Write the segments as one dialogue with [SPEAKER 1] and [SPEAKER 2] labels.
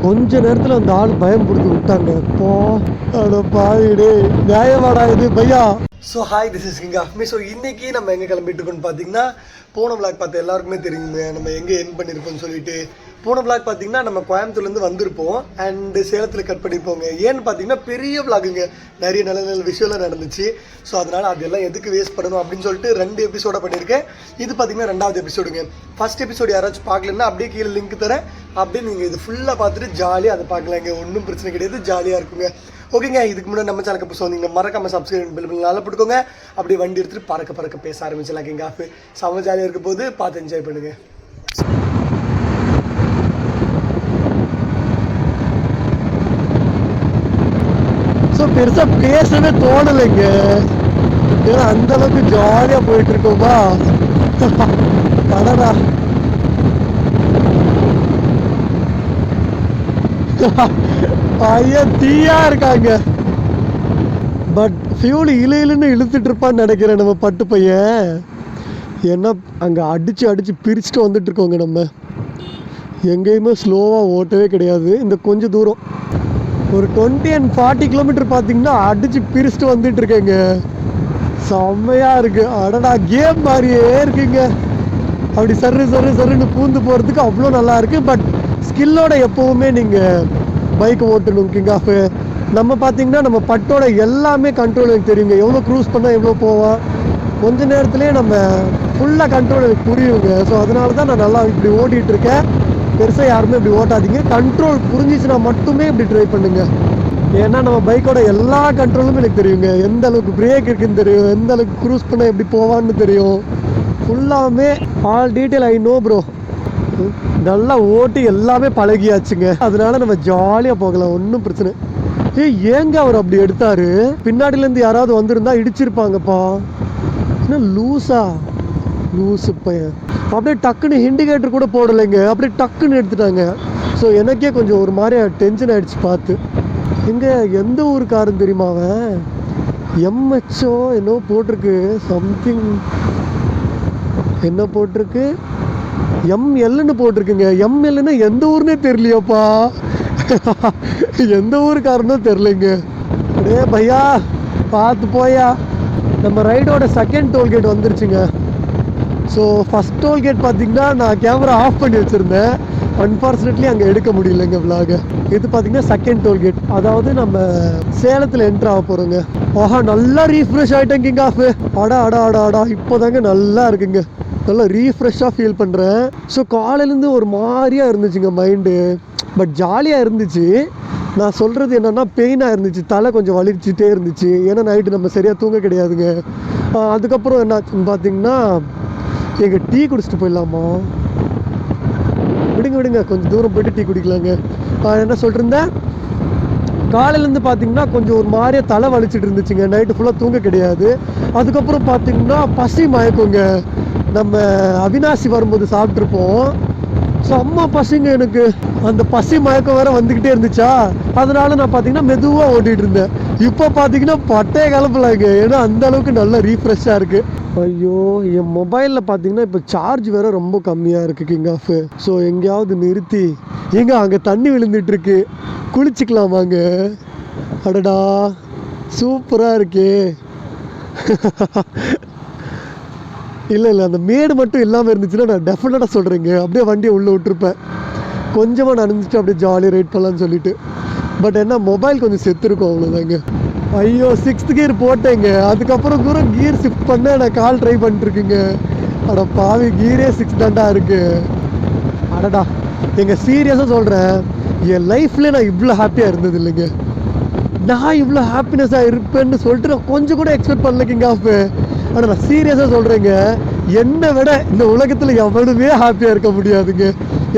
[SPEAKER 1] கொஞ்ச நேரத்தில் அந்த ஆள் பயம் கொடுத்து விட்டாங்க. அப்போ அட பாவிடே, நியாயமாடா இது பையா. So hi, this is king of me. So இன்றைக்கி நம்ம எங்கே கிளம்பிட்டு இருக்கோம்னு பார்த்தீங்கன்னா, போன விளாக் பார்த்து எல்லாருக்குமே தெரியுங்க நம்ம எங்கே என் பண்ணியிருக்கோம்னு சொல்லிட்டு. போன விளாக் பார்த்தீங்கன்னா நம்ம கோயம்புத்தூர்லேருந்து வந்திருப்போம் அண்டு சேலத்தில் கட் பண்ணியிருப்போங்க. ஏன்னு பார்த்தீங்கன்னா பெரிய விளாகுங்க, நிறைய நல்ல நல்ல விஷயம்லாம் நடந்துச்சு. ஸோ அதனால் அதெல்லாம் எதுக்கு வேஸ்ட் பண்ணணும் அப்படின்னு சொல்லிட்டு 2 எபிசோட பண்ணியிருக்கேன். இது பார்த்தீங்கன்னா 2வது எபிசோடுங்க. ஃபஸ்ட் எபிசோடு யாராச்சும் பார்க்கலன்னா அப்படியே கீழே லிங்க் தரேன், அப்படியே நீங்கள் இது ஃபுல்லாக பார்த்துட்டு ஜாலியாக அதை பார்க்கலாங்க. ஒன்றும் பிரச்சனை கிடையாது, ஜாலியாக இருக்குங்க. ஓகேங்க, இதுக்கு முன்னாடி நம்ம சேனலுக்கு இப்போ வந்தீங்கன்னா மறக்காமல் சப்ஸ்கிரைப் பில் நல்லா போட்டுக்கோங்க. அப்படியே வண்டி எடுத்துகிட்டு பறக்க பறக்க பேச ஆரம்பிச்சிடலாம். கிங் ஆஃப் செம்ம ஜாலியாக இருக்க போது பார்த்து என்ஜாய் பண்ணுங்கள். ஸோ பெருசாக பேசவே தோணலைங்க, ஏன்னா அந்த அளவுக்கு ஜாலியாக போயிட்டு இருக்கோமா. கடடா பையன் தீயா இருக்காங்க. பட் ஃபியூல் இழுன்னு இழுத்துட்டு இருப்பான்னு நினைக்கிறேன் நம்ம பட்டு பையன். ஏன்னா அங்கே அடித்து பிரிச்சுட்டு வந்துட்டு இருக்கோங்க. நம்ம எங்கேயுமே ஸ்லோவாக ஓட்டவே கிடையாது. இந்த கொஞ்சம் தூரம் ஒரு 20 and 40 கிலோமீட்டர் பார்த்தீங்கன்னா அடித்து பிரிச்சுட்டு வந்துட்டு இருக்கேங்க. செம்மையாக இருக்குது. அடடா, கேம் மாதிரியே இருக்குங்க. அப்படி சருன்னு பூந்து போகிறதுக்கு அவ்வளோ நல்லா இருக்குது. பட் ஸ்கில்லோட எப்போவுமே நீங்கள் பைக் ஓட்டணும் கிங் ஆஃப். நம்ம பார்த்தீங்கன்னா நம்ம பட்டோட எல்லாமே கண்ட்ரோல் எனக்கு தெரியுங்க. எவ்வளோ க்ரூஸ் பண்ணால் எவ்வளோ போவோம், கொஞ்ச நேரத்துலேயே நம்ம ஃபுல்லாக கண்ட்ரோல் எனக்கு புரியுங்க. ஸோ அதனால தான் நான் நல்லா இப்படி ஓட்டிகிட்டு இருக்கேன். பெருசாக யாருமே இப்படி ஓட்டாதீங்க, கண்ட்ரோல் புரிஞ்சிச்சுன்னா மட்டுமே இப்படி ட்ரை பண்ணுங்க. ஏன்னா நம்ம பைக்கோட எல்லா கண்ட்ரோலுமே எனக்கு தெரியுங்க. எந்த அளவுக்கு பிரேக் இருக்குன்னு தெரியும், எந்த அளவுக்கு க்ரூஸ் பண்ணால் எப்படி போவான்னு தெரியும். ஃபுல்லாமே all detail I know bro. நல்லா ஓட்டி எல்லாமே பழகியாச்சுங்க. அதனால நம்ம ஜாலியாக போகலாம், ஒன்றும் பிரச்சனை. ஏங்க அவர் அப்படி எடுத்தாரு? பின்னாடிலேருந்து யாராவது வந்திருந்தா இடிச்சிருப்பாங்கப்பா. என்ன லூஸு பையன். அப்படியே டக்குன்னு இண்டிகேட்டர் கூட போடலைங்க, அப்படியே டக்குன்னு எடுத்துட்டாங்க. ஸோ எனக்கே கொஞ்சம் ஒரு மாதிரி டென்ஷன் ஆகிடுச்சு பார்த்து. எங்கே எந்த ஊருக்காரன் தெரியுமா அவன்? எம்ஹெச்ஓ என்னோ போட்டிருக்கு, சம்திங் என்ன போட்டிருக்கு, எம்எல்னு போட்டிருக்குங்க. எம்எல்னா எந்த ஊர்னே தெரியலையாப்பா. எந்த ஊருக்காரனும் தெரிலங்க. அப்படியே பையா பார்த்து போயா. நம்ம ரைடோட செகண்ட் டோல்கேட் வந்துருச்சுங்க. ஸோ ஃபஸ்ட் டோல்கேட் பார்த்தீங்கன்னா நான் கேமரா ஆஃப் பண்ணி வச்சுருந்தேன். அன்ஃபார்ச்சுனேட்லி அங்கே எடுக்க முடியலைங்க விலாக. இது பார்த்தீங்கன்னா செகண்ட் டோல்கேட், அதாவது நம்ம சேலத்தில் என்ட்ரு ஆக போகிறோங்க. ஆஹா, நல்லா ரீஃப்ரெஷ் ஆகிட்டேன் கிங் ஆஃப். அடா இப்போதாங்க நல்லா இருக்குங்க, நல்லா ரீஃப்ரெஷ்ஷாக ஃபீல் பண்ணுறேன். ஸோ காலையிலேருந்து ஒரு மாதிரியாக இருந்துச்சுங்க மைண்டு, பட் ஜாலியாக இருந்துச்சு. நான் சொல்கிறது என்னென்னா பெயினாக இருந்துச்சு, தலை கொஞ்சம் வலிச்சுட்டே இருந்துச்சு. ஏன்னா நைட்டு நம்ம சரியாக தூங்க கிடையாதுங்க. அதுக்கப்புறம் என்னாச்சுன்னு பார்த்தீங்கன்னா, எங்கள் டீ குடிச்சிட்டு போயிடலாமா? விடுங்க கொஞ்சம் தூரம் போய்ட்டு டீ குடிக்கலாங்க. என்ன சொல்லிருந்தேன், காலையிலேருந்து பார்த்தீங்கன்னா கொஞ்சம் ஒரு மாதிரியாக தலை வலிச்சிட்டு இருந்துச்சுங்க. நைட்டு ஃபுல்லாக தூங்க கிடையாது. அதுக்கப்புறம் பார்த்தீங்கன்னா பசி மயக்குங்க. நம்ம அவினாசி வரும்போது சாப்பிட்ருப்போம், செம்ம பசிங்க எனக்கு. அந்த பசி மயக்கம் வேற வந்துக்கிட்டே இருந்துச்சா, அதனால நான் பார்த்தீங்கன்னா மெதுவாக ஓட்டிகிட்டு இருந்தேன். இப்போ பார்த்தீங்கன்னா பட்டையை கிளப்பலாங்க, ஏன்னா அந்த அளவுக்கு நல்லா ரீஃப்ரெஷ்ஷாக இருக்குது. ஐயோ, என் மொபைலில் பார்த்தீங்கன்னா இப்போ சார்ஜ் வேற ரொம்ப கம்மியாக இருக்குது கிங் ஆஃப். ஸோ எங்கேயாவது நிறுத்தி, எங்க அங்கே தண்ணி விழுந்துட்டு இருக்கு, குளிச்சுக்கலாமாங்க? அடடா சூப்பராக இருக்கே. இல்லை அந்த மேடு மட்டும் இல்லாமல் இருந்துச்சுன்னா நான் டெஃபினட்டாக சொல்கிறேங்க, அப்படியே வண்டியை உள்ளே விட்டுருப்பேன். கொஞ்சமாக நனைஞ்சிட்டு அப்படியே ஜாலியாக ரைட் பண்ணலான்னு சொல்லிட்டு. பட் என்ன, மொபைல் கொஞ்சம் செத்துருக்கும், அவ்வளோதாங்க. ஐயோ, 6th கியர் போட்டேங்க. அதுக்கப்புறம் கூட கியர் ஷிஃப்ட் பண்ண நான் கால் ட்ரை பண்ணிட்டுருக்குங்க. அட பாவி, கியரே 6 தாண்டா இருக்கு. அடடா, எங்கள் சீரியஸாக சொல்கிறேன், என் லைஃப்லேயே நான் இவ்வளோ ஹாப்பியாக இருந்தது இல்லைங்க. நான் இவ்வளோ ஹாப்பினஸாக இருப்பேன்னு சொல்லிட்டு நான் கொஞ்சம் கூட எக்ஸ்பெக்ட் பண்ணல கிங் ஆஃப். ஆனால் நான் சீரியஸாக சொல்கிறேங்க, என்னை விட இந்த உலகத்தில் எவனுமே ஹாப்பியாக இருக்க முடியாதுங்க.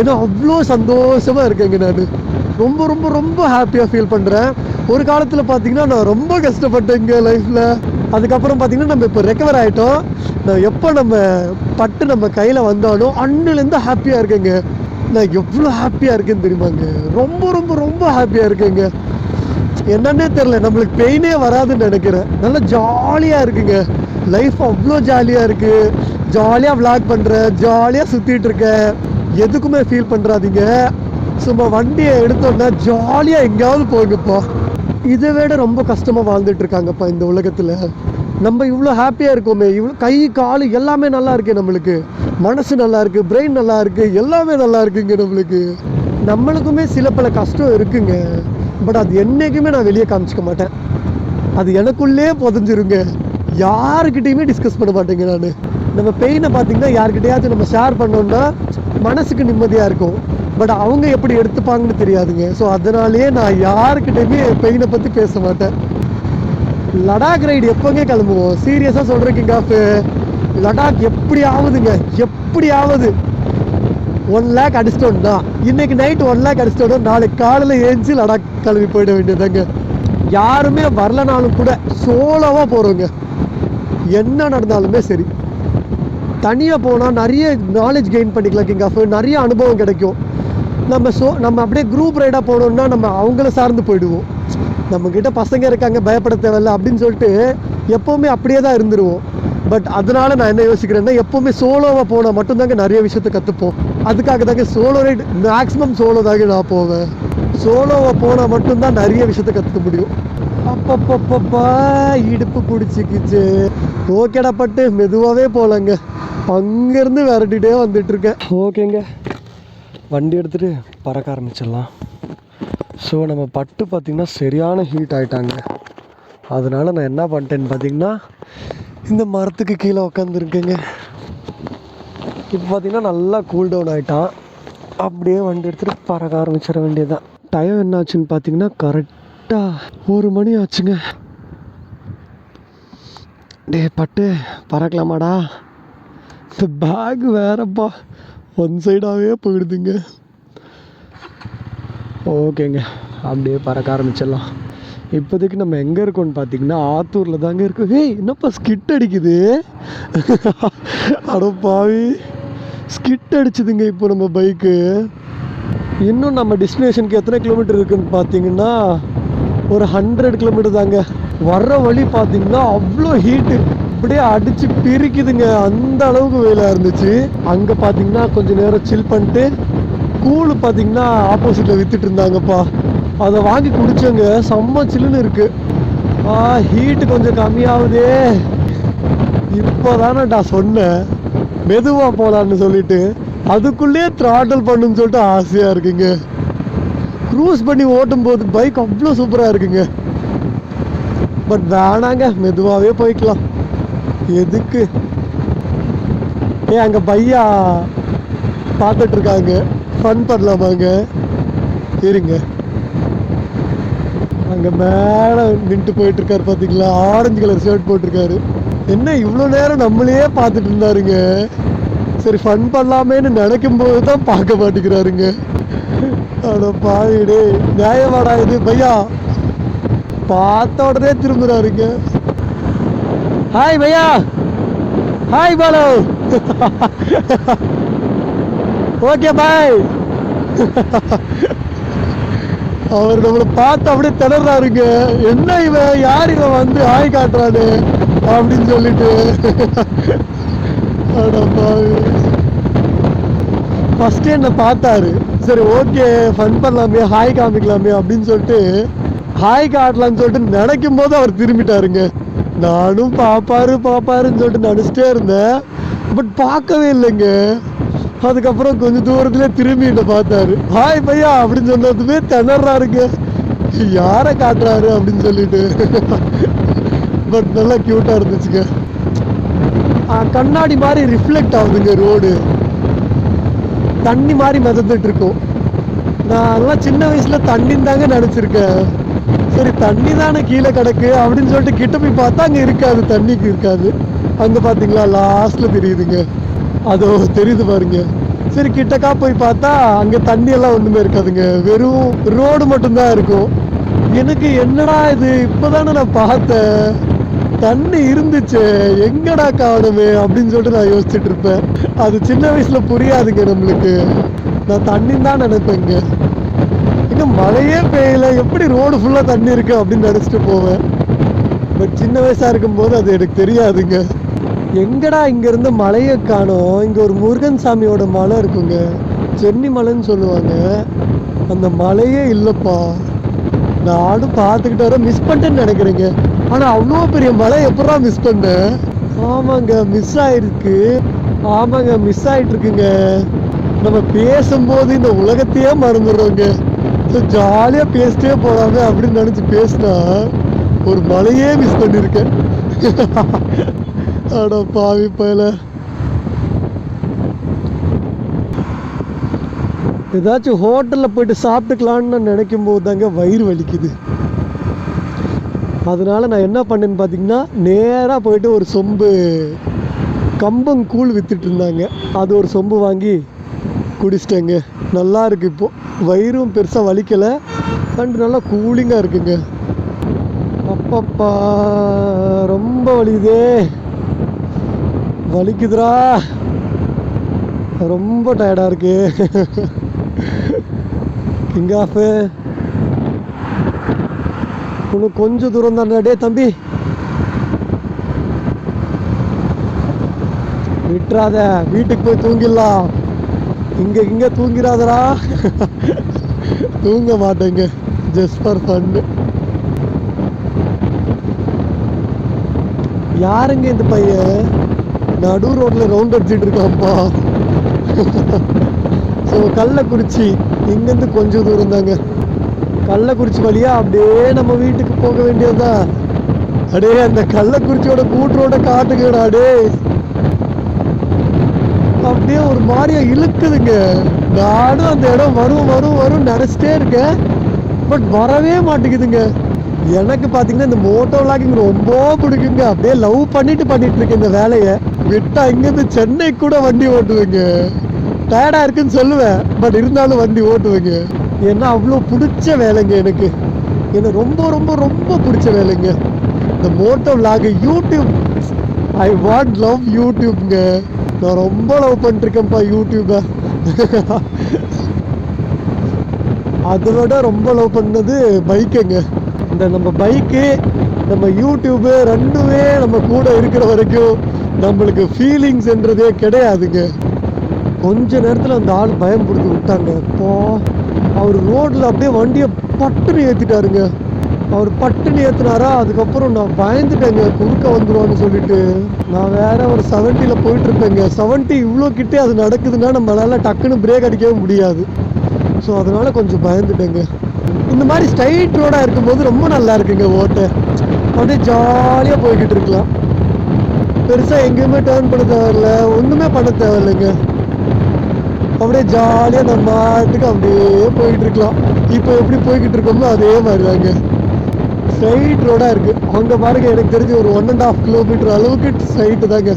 [SPEAKER 1] ஏன்னா அவ்வளோ சந்தோஷமாக இருக்கேங்க. நான் ரொம்ப ரொம்ப ரொம்ப ஹாப்பியாக ஃபீல் பண்ணுறேன். ஒரு காலத்தில் பார்த்தீங்கன்னா நான் ரொம்ப கஷ்டப்பட்டேங்க லைஃப்பில். அதுக்கப்புறம் பார்த்தீங்கன்னா நம்ம இப்போ ரெக்கவர் ஆகிட்டோம். நான் எப்போ நம்ம பட்டு நம்ம கையில் வந்தாலும் அன்னிலேருந்து ஹாப்பியாக இருக்கேங்க. நான் எவ்வளோ ஹாப்பியாக இருக்கேன்னு தெரியுமாங்க, ரொம்ப ரொம்ப ரொம்ப ஹாப்பியாக இருக்கேங்க. என்னன்னே தெரில, நம்மளுக்கு பெயினே வராதுன்னு நினைக்கிறேன். நல்லா ஜாலியாக இருக்குங்க லைஃப், அவ்வளோ ஜாலியாக இருக்குது. ஜாலியாக விளாக் பண்ணுறேன், ஜாலியாக சுற்றிட்டு இருக்கேன். எதுக்குமே ஃபீல் பண்ணுறாதீங்க. சும்மா வண்டியை எடுத்தோன்னா ஜாலியாக எங்கேயாவது போங்கப்பா. இதை விட ரொம்ப கஷ்டமாக வாழ்ந்துட்டு இருக்காங்கப்பா இந்த உலகத்தில். நம்ம இவ்வளோ ஹாப்பியாக இருக்கோமே, இவ்வளோ கை கால் எல்லாமே நல்லா இருக்கு, நம்மளுக்கு மனசு நல்லா இருக்குது, பிரெயின் நல்லா இருக்குது, எல்லாமே நல்லா இருக்குங்க நம்மளுக்கு. நம்மளுக்குமே சில பல கஷ்டம் இருக்குங்க. பட் அது என்றைக்குமே நான் வெளியே காமிச்சிக்க மாட்டேன். அது எனக்குள்ளே புதஞ்சிருங்க. யாருக்கிட்டையுமே டிஸ்கஸ் பண்ண மாட்டேங்க நான். நம்ம பெயினை பார்த்தீங்கன்னா யாருக்கிட்டையாச்சும் நம்ம ஷேர் பண்ணோம்னா மனசுக்கு நிம்மதியாக இருக்கும். பட் அவங்க எப்படி எடுத்துப்பாங்கன்னு தெரியாதுங்க. ஸோ அதனாலேயே நான் யாருக்கிட்டையுமே பெயினை பற்றி பேச மாட்டேன். லடாக் ரைடு எப்போங்க கிளம்புவோம்? சீரியஸாக சொல்கிறேன் கிங் ஆஃப், லடாக் எப்படி ஆகுதுங்க, எப்படி ஆகுது. 1 lakh அடிச்சிட்டோம்னா இன்னைக்கு நைட்டு 1 lakh அடிச்சிட்டோம்னா நாளைக்கு காலையில் ஏஞ்சி லடாக் கிளம்பி போயிட வேண்டியதாங்க. யாருமே வரலனாலும் கூட சோலோவாக போகிறோங்க. என்ன நடந்தாலுமே சரி. தனியாக போனால் நிறைய நாலேஜ் கெயின் பண்ணிக்கலாம் கிங் ஆஃப், நிறைய அனுபவம் கிடைக்கும். நம்ம அப்படியே குரூப் ரைடாக போனோம்னா நம்ம அவங்கள சார்ந்து போயிடுவோம். நம்மக்கிட்ட பசங்க இருக்காங்க, பயப்பட தேவையில்லை அப்படின்னு சொல்லிட்டு எப்போவுமே அப்படியே தான் இருந்துருவோம். பட் அதனால நான் என்ன யோசிக்கிறேன்னா, எப்போவுமே சோலோவாக போனால் மட்டும்தாங்க நிறைய விஷயத்தை கற்றுப்போம். அதுக்காக தாங்க சோலோ ரைட் மேக்ஸிமம் சோலோ தாங்க நான் போவேன். சோலோவாக போனால் மட்டும்தான் நிறைய விஷயத்தை கற்றுக்க முடியும். அப்பப்பப்பப்பா இடுப்பு பிடிச்சிக்கிச்சு. ஓகேடா பட்டு மெதுவாகவே போகலங்க. அங்கேருந்து விரட்டிகிட்டே வந்துட்டுருக்கேன். ஓகேங்க, வண்டி எடுத்துகிட்டு பறக்க ஆரம்பிச்சிடலாம். ஸோ நம்ம பட்டு பார்த்திங்கன்னா சரியான ஹீட் ஆகிட்டாங்க. அதனால் நான் என்ன பண்ணிட்டேன்னு பார்த்திங்கன்னா இந்த மரத்துக்கு கீழே உட்காந்துருக்கேங்க. இப்போ பார்த்திங்கன்னா நல்லா கூல் டவுன் ஆகிட்டான். அப்படியே வண்டி எடுத்துகிட்டு பறக்க ஆரம்பிச்சிட வேண்டியதுதான். டைம் என்ன ஆச்சுன்னு பார்த்திங்கன்னா கரெக்டாக 1 மணி ஆச்சுங்க. டே பட்டு பறக்கலாமாடா? இந்த பேக் வேறப்பா ஒன் சைடாகவே போயிடுதுங்க. ஓகேங்க, அப்படியே பறக்க ஆரம்பிச்சிடலாம். இப்போதைக்கு நம்ம எங்கே இருக்கோம்னு பார்த்தீங்கன்னா ஆத்தூரில் தாங்க இருக்கோம். ஏய் என்னப்பா ஸ்கிட் அடிக்குது? அட பாவி, ஸ்கிட் அடிச்சுதுங்க இப்போ நம்ம பைக்கு. இன்னும் நம்ம டெஸ்டினேஷனுக்கு எத்தனை கிலோமீட்டர் இருக்குதுன்னு பார்த்தீங்கன்னா ஒரு 100 கிலோமீட்டர் தாங்க. வர்ற வழி பார்த்தீங்கன்னா அவ்வளோ ஹீட்டு, அப்படியே அடித்து பிரிக்குதுங்க. அந்த அளவுக்கு வெயிலாக இருந்துச்சு. அங்கே பார்த்தீங்கன்னா கொஞ்சம் நேரம் சில் பண்ணிட்டு கூழ் பார்த்தீங்கன்னா ஆப்போசிட்டில் விற்றுட்டு இருந்தாங்கப்பா. அதை வாங்கி குடித்தோங்க. செம்ம சில்லுன்னு இருக்குது. ஹீட்டு கொஞ்சம் கம்மியாகுதே. இப்போ தானே நான் சொன்னேன் மெதுவாக போகலான்னு சொல்லிட்டு, அதுக்குள்ளேயே த்ராட்டல் பண்ணுன்னு சொல்லிட்டு ஆசையாக இருக்குங்க. க்ரூஸ் பண்ணி ஓட்டும் போது பைக் அவ்வளோ சூப்பராக இருக்குங்க. பட் வேணாங்க, மெதுவாகவே போய்க்கலாம். எதுக்கு? அங்கே பையா பார்த்துட்ருக்காங்க, ஃபன் பண்ணலாமாங்க? இருங்க, அங்கே மேலே நின்று போயிட்டுருக்காரு பார்த்தீங்களா, ஆரஞ்சு கலர் ஷர்ட் போட்டிருக்காரு. என்ன இவ்வளோ நேரம் நம்மளையே பார்த்துட்டு இருந்தாருங்க. சரி ஃபன் பண்ணலாமேன்னு நினைக்கும் போது தான் பார்க்க மாட்டேங்கிறாருங்க. அட பாவிடே, நியாயமாடா இது? பையா பார்த்த உடனே திரும்புறாருங்க. ஹாய் பையா, ஹாய் பாலு. Okay bye. அவர் நம்மளை பார்த்து அப்படியே திணறாருங்க. என்ன இவன், யார் இவன் வந்து ஹாய் காட்டுறானு அப்படின்னு சொல்லிட்டு. ஃபஸ்ட்டு என்னை பார்த்தாரு. சரி ஓகே ஃபன் பண்ணலாமே, ஹாய் காமிக்கலாமே அப்படின்னு சொல்லிட்டு ஹாய் காட்டலான்னு சொல்லிட்டு நினைக்கும் போது அவர் திரும்பிட்டாருங்க. நானும் பாப்பாருன்னு சொல்லிட்டு நினச்சிட்டே இருந்தேன். பட் பார்க்கவே இல்லைங்க. அதுக்கப்புறம் கொஞ்சம் தூரத்துலேயே திரும்பி என்னை பார்த்தாரு. ஹாய் பையா அப்படின்னு சொன்னதுமே திணறாருங்க. யாரை காட்டுறாரு அப்படின்னு சொல்லிட்டு. பட் நல்லா க்யூட்டாக இருந்துச்சுங்க. கண்ணாடி மாதிரி ரிஃப்ளெக்ட் ஆகுதுங்க ரோடு. தண்ணி மாதிரி மிதந்துட்டு இருக்கும். நான் சின்ன வயசுல தண்ணின்னு தாங்க நினச்சிருக்கேன். சரி தண்ணி தானே கீழே கிடக்கு அப்படின்னு சொல்லிட்டு கிட்ட போய் பார்த்தா அங்கே இருக்காது, தண்ணிக்கு இருக்காது. அங்கே பார்த்தீங்களா லாஸ்ட்டில் தெரியுதுங்க, அதோ தெரியுது பாருங்க. சரி கிட்டக்கா போய் பார்த்தா அங்கே தண்ணியெல்லாம் ஒன்றுமே இருக்காதுங்க, வெறும் ரோடு மட்டும்தான் இருக்கும். எனக்கு என்னடா இது, இப்போதானே நான் பார்த்தேன், தண்ணி இருந்துச்சு எங்கடா காணுமே அப்படின்னு சொல்லிட்டு நான் யோசிச்சுட்டு இருப்பேன். அது சின்ன வயசுல புரியாதுங்க நம்மளுக்கு. நான் தண்ணின்னு தான் நினைப்பேங்க. இங்க மழையே பெய்யல, எப்படி ரோடு ஃபுல்லா தண்ணி இருக்கு அப்படின்னு நினைச்சிட்டு போவேன். பட் சின்ன வயசா இருக்கும்போது அது எனக்கு தெரியாதுங்க. எங்கடா இங்க இருந்து மலையை காணோம். இங்க ஒரு முருகன் சாமியோட மலை இருக்குங்க, சென்னி மலைன்னு சொல்லுவாங்க. அந்த மலையே இல்லைப்பா. நானும் பார்த்துக்கிட்டு வர மிஸ் பண்ணிட்டேன்னு நினைக்கிறேங்க. ஆனால் அவ்வளோ பெரிய மலை எப்படா மிஸ் பண்ணேன்? ஆமாங்க, மிஸ் ஆயிருக்கு. ஆமாங்க, மிஸ் ஆகிட்டு இருக்குங்க. நம்ம பேசும்போது இந்த உலகத்தையே மறந்துடுறோங்க. ஸோ ஜாலியாக பேசிட்டே போகலாமே அப்படின்னு நினச்சி பேசினா ஒரு மலையே மிஸ் பண்ணியிருக்கேன். அட பாவி பயல. ஏதாச்சும் ஹோட்டலில் போயிட்டு சாப்பிட்டுக்கலான்னு நான் நினைக்கும் போது தாங்க வயிறு வலிக்குது. அதனால நான் என்ன பண்ணேன்னு பார்த்தீங்கன்னா, நேராக போயிட்டு ஒரு சொம்பு கம்பங்கூழ் வித்துட்டு இருந்தாங்க, அது ஒரு சொம்பு வாங்கி குடிச்சிட்டேங்க. நல்லா இருக்கு. இப்போது வயிறும் பெருசாக வலிக்கலை அண்ட் நல்லா கூலிங்காக இருக்குங்க. அப்பப்பா ரொம்ப வலிக்குதே, வலிக்குதுரா, ரொம்ப டயர்டாக இருக்கு. கிங் ஆஃபு இன்னும் கொஞ்சம் தூரம் தானே. டே தம்பி விட்டுறாத, வீட்டுக்கு போய் தூங்கிடலாம். இங்கே தூங்கிறாதரா. தூங்க மாட்டேங்க, ஜஸ்ட் ஃபார் ஃபன்னு. யாருங்க இந்த பையன் நடு ரோட்டில் ரவுண்ட் அடிச்சுட்டு இருக்கான்ப்பா. ஸோ கள்ளக்குறிச்சி இங்கேருந்து கொஞ்சம் தூரம் தாங்க. கள்ளக்குறிச்சி வழியாக அப்படியே நம்ம வீட்டுக்கு போக வேண்டியதுதான். அடே அந்த கள்ளக்குறிச்சியோட கூட்டரோட காட்டுங்கடா. அடே அப்படியே ஒரு மாதிரியா இழுக்குதுங்க. நானும் அந்த இடம் வரும் நினச்சிட்டே இருக்கேன், பட் வரவே மாட்டேங்குதுங்க. எனக்கு பார்த்தீங்கன்னா இந்த மோட்டோ விளாகிங் ரொம்ப பிடிக்குங்க. அப்படியே லவ் பண்ணிட்டு இருக்கேன் இந்த வேலையை. விட்டா இங்கேருந்து சென்னை கூட வண்டி ஓட்டுவேங்க. டயர்டாக இருக்குன்னு சொல்லுவேன், பட் இருந்தாலும் வண்டி ஓட்டுவேங்க. ஏன்னா அவ்வளோ பிடிச்ச வேலைங்க எனக்கு. எனக்கு ரொம்ப பிடிச்ச வேலைங்க இந்த moto vlog. YouTube, I want love யூடியூப்ங்க. நான் ரொம்ப லவ் பண்ணிருக்கேன்ப்பா யூடியூப்பை. அதை விட ரொம்ப லவ் பண்ணது பைக்குங்க. இந்த நம்ம பைக்கு நம்ம யூடியூபு ரெண்டுமே நம்ம கூட இருக்கிற வரைக்கும் நம்மளுக்கு ஃபீலிங்ஸ்ன்றதே கிடையாதுங்க. கொஞ்ச நேரத்தில் அந்த ஆள் பயம் பிடிச்சி விட்டாங்க. இப்போ அவர் ரோட்டில் அப்படியே வண்டியை பட்டுன்னு ஏற்றிட்டாருங்க. அவர் பட்டுன்னு ஏற்றினாரா, அதுக்கப்புறம் நான் பயந்துட்டேங்க, குறுக்க வந்துடுவான்னு சொல்லிட்டு. நான் வேற ஒரு 70ல் போயிட்டுருப்பேங்க. 70 இவ்வளோ கிட்டே அது நடக்குதுன்னா நம்மளால டக்குன்னு பிரேக் அடிக்கவே முடியாது. ஸோ அதனால் கொஞ்சம் பயந்துட்டேங்க. இந்த மாதிரி ஸ்ட்ரைட் ரோடாக இருக்கும்போது ரொம்ப நல்லா இருக்குங்க ஓட்ட. அப்படியே ஜாலியாக போய்கிட்டு இருக்கலாம். பெருசாக எங்கேயுமே டேர்ன் பண்ண தேவையில்ல, ஒன்றுமே பண்ண தேவையில்லைங்க. அப்படியே ஜாலியாக நம்ம மாட்டுக்கு அப்படியே போய்கிட்டு இருக்கலாம். இப்போ எப்படி போய்கிட்டு இருக்கோமோ அதே மாதிரி தாங்க. ஸ்ட்ரைட் ரோடாக இருக்குது. அங்கே பாருங்க, எனக்கு தெரிஞ்சு ஒரு 1.5 கிலோமீட்டர் அளவுக்கு ஸ்ட்ரைட்டு தாங்க.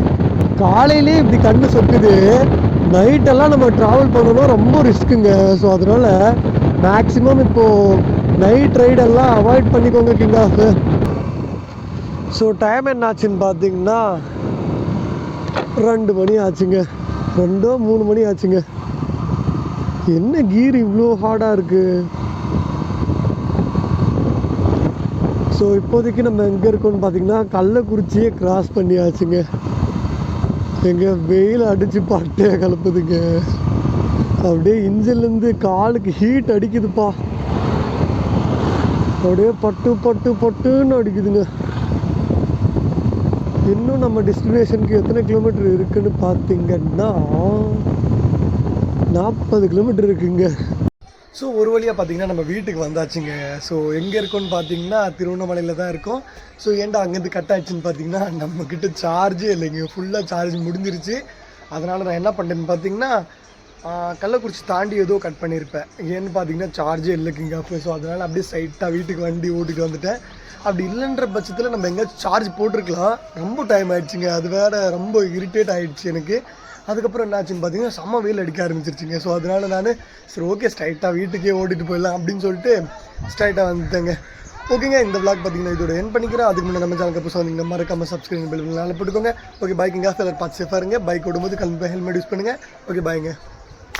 [SPEAKER 1] காலையிலே இப்படி கண்ணு சொக்குது. நைட்டெல்லாம் நம்ம ட்ராவல் பண்ணணும், ரொம்ப ரிஸ்க்குங்க. ஸோ அதனால் மேக்ஸிமம் இப்போது நைட் ரைடெல்லாம் அவாய்ட் பண்ணிக்கோங்க கிங் ஆஃப். ஸோ டைம் என்ன ஆச்சுன்னு பார்த்தீங்கன்னா 2 மணி ஆச்சுங்க. 2-3 மணி ஆச்சுங்க. என்ன கீர் இவ்வளோ ஹார்டாக இருக்குது. ஸோ இப்போதைக்கு நம்ம எங்கே இருக்கோம்னு பார்த்தீங்கன்னா கள்ளக்குறிச்சியே கிராஸ் பண்ணியாச்சுங்க. எங்கே வெயில் அடித்து பட்டையை கலப்புதுங்க. அப்படியே இன்ஜின்லேருந்து காலுக்கு ஹீட் அடிக்குதுப்பா. அப்படியே பட்டுன்னு அடிக்குதுங்க. இன்னும் நம்ம டெஸ்டினேஷனுக்கு எத்தனை கிலோமீட்டர் இருக்குன்னு பார்த்தீங்கன்னா 40 கிலோமீட்டர் இருக்குங்க. ஸோ ஒரு வழியாக பார்த்தீங்கன்னா நம்ம வீட்டுக்கு வந்தாச்சுங்க. ஸோ எங்கே இருக்கோன்னு பார்த்தீங்கன்னா திருவண்ணாமலையில் தான் இருக்கோம். ஸோ ஏன்டா அங்கேருந்து கட் ஆச்சுன்னு பார்த்தீங்கன்னா நம்மக்கிட்ட சார்ஜே இல்லைங்க, ஃபுல்லாக சார்ஜ் முடிஞ்சிருச்சு. அதனால் நான் என்ன பண்ணுறேன்னு பார்த்தீங்கன்னா கள்ளக்குறிச்சி தாண்டி ஏதோ கட் பண்ணியிருப்பேன். ஏன்னு பார்த்தீங்கன்னா சார்ஜே இல்லைங்க அப்போ. ஸோ அதனால் அப்படியே சைட்டாக வீட்டுக்கு வண்டி ஓட்டிகிட்டு வந்துட்டேன். அப்படி இல்லைன்ற பட்சத்தில் நம்ம எங்கேயாச்சும் சார்ஜ் போட்டிருக்கலாம். ரொம்ப டைம் ஆகிடுச்சிங்க, அது வேறு ரொம்ப இரிட்டேட் ஆகிடுச்சு எனக்கு. அதுக்கப்புறம் என்ன ஆச்சுன்னு பார்த்தீங்கன்னா செம்ம வெயில் அடிக்க ஆரம்பிச்சிருச்சுங்க. ஸோ அதனால் நான் சரி ஓகே ஸ்ட்ரைட்டாக வீட்டுக்கே ஓட்டிகிட்டு போயிடலாம் அப்படின்னு சொல்லிட்டு ஸ்ட்ரைட்டாக வந்துட்டேங்க. ஓகேங்க, இந்த விளாக் பார்த்தீங்கன்னா இதோட என் பண்ணிக்கிறேன். அதுக்கு முன்னாடி நம்ம சேனலுக்கு புதுசாக வந்தீங்கன்னா மறக்காம சப்ஸ்கிரைப் பண்ணி போட்டுக்கோங்க. ஓகே பைக்கிங் ஆஃப் எல்லாரும் பார்த்து சேஃபாக இருங்க. பைக் ஓடும்போது கண்டிப்பாக ஹெல்மெட் யூஸ் பண்ணுங்கள். ஓகே பாய்ங்க.